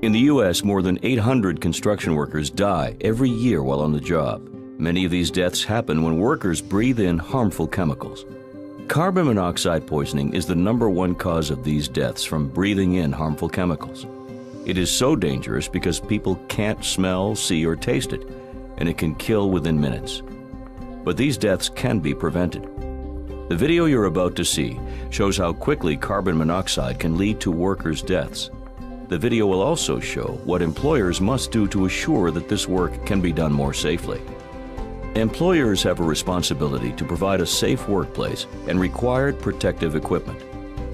In the U.S., more than 800 construction workers die every year while on the job. Many of these deaths happen when workers breathe in harmful chemicals. Carbon monoxide poisoning is the #1 cause of these deaths from breathing in harmful chemicals. It is so dangerous because people can't smell, see, or taste it, and it can kill within minutes. But these deaths can be prevented. The video you're about to see shows how quickly carbon monoxide can lead to workers' deaths. The video will also show what employers must do to assure that this work can be done more safely. Employers have a responsibility to provide a safe workplace and required protective equipment.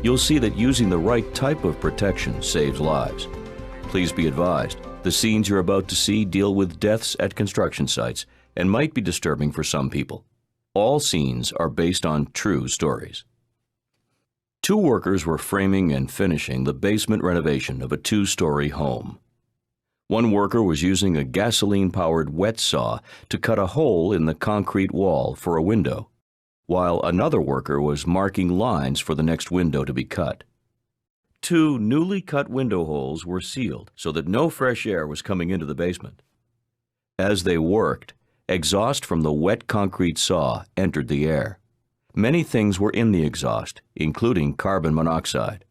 You'll see that using the right type of protection saves lives. Please be advised, the scenes you're about to see deal with deaths at construction sites and might be disturbing for some people. All scenes are based on true stories. 2 workers were framing and finishing the basement renovation of a 2-story home. One worker was using a gasoline-powered wet saw to cut a hole in the concrete wall for a window, while another worker was marking lines for the next window to be cut. 2 newly cut window holes were sealed so that no fresh air was coming into the basement. As they worked, exhaust from the wet concrete saw entered the air. Many things were in the exhaust, including carbon monoxide.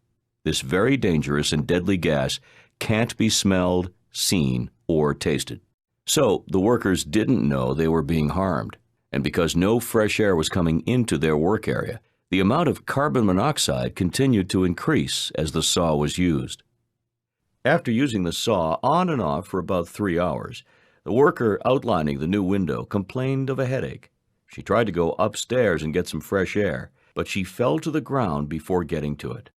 This very dangerous and deadly gas can't be smelled, seen, or tasted. So the workers didn't know they were being harmed, and because no fresh air was coming into their work area, the amount of carbon monoxide continued to increase as the saw was used. After using the saw on and off for about 3 hours, the worker outlining the new window complained of a headache. She tried to go upstairs and get some fresh air, but she fell to the ground before getting to it.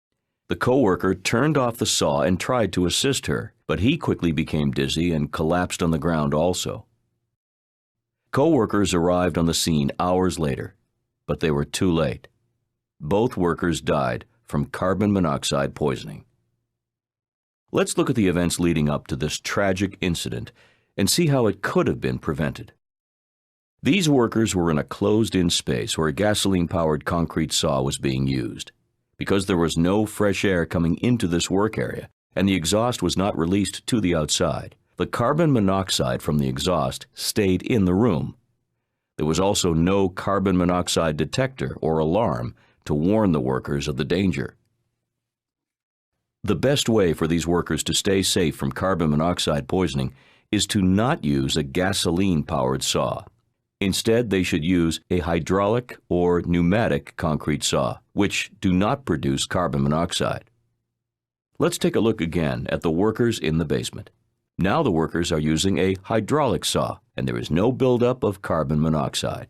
The co-worker turned off the saw and tried to assist her, but he quickly became dizzy and collapsed on the ground also. Co-workers arrived on the scene hours later, but they were too late. Both workers died from carbon monoxide poisoning. Let's look at the events leading up to this tragic incident and see how it could have been prevented. These workers were in a closed-in space where a gasoline-powered concrete saw was being used. Because there was no fresh air coming into this work area and the exhaust was not released to the outside, the carbon monoxide from the exhaust stayed in the room. There was also no carbon monoxide detector or alarm to warn the workers of the danger. The best way for these workers to stay safe from carbon monoxide poisoning is to not use a gasoline-powered saw. Instead, they should use a hydraulic or pneumatic concrete saw, which do not produce carbon monoxide. Let's take a look again at the workers in the basement. Now the workers are using a hydraulic saw, and there is no buildup of carbon monoxide.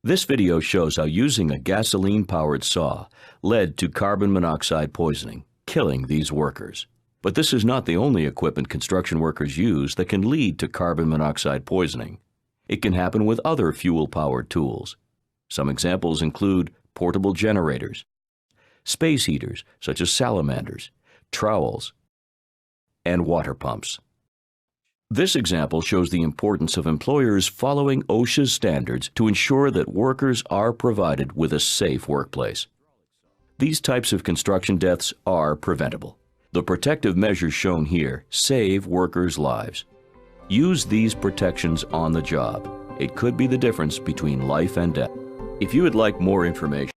This video shows how using a gasoline-powered saw led to carbon monoxide poisoning, killing these workers. But this is not the only equipment construction workers use that can lead to carbon monoxide poisoning. It can happen with other fuel-powered tools. Some examples include portable generators, space heaters such as salamanders, trowels, and water pumps. This example shows the importance of employers following OSHA's standards to ensure that workers are provided with a safe workplace. These types of construction deaths are preventable. The protective measures shown here save workers' lives. Use these protections on the job. It could be the difference between life and death. If you would like more information,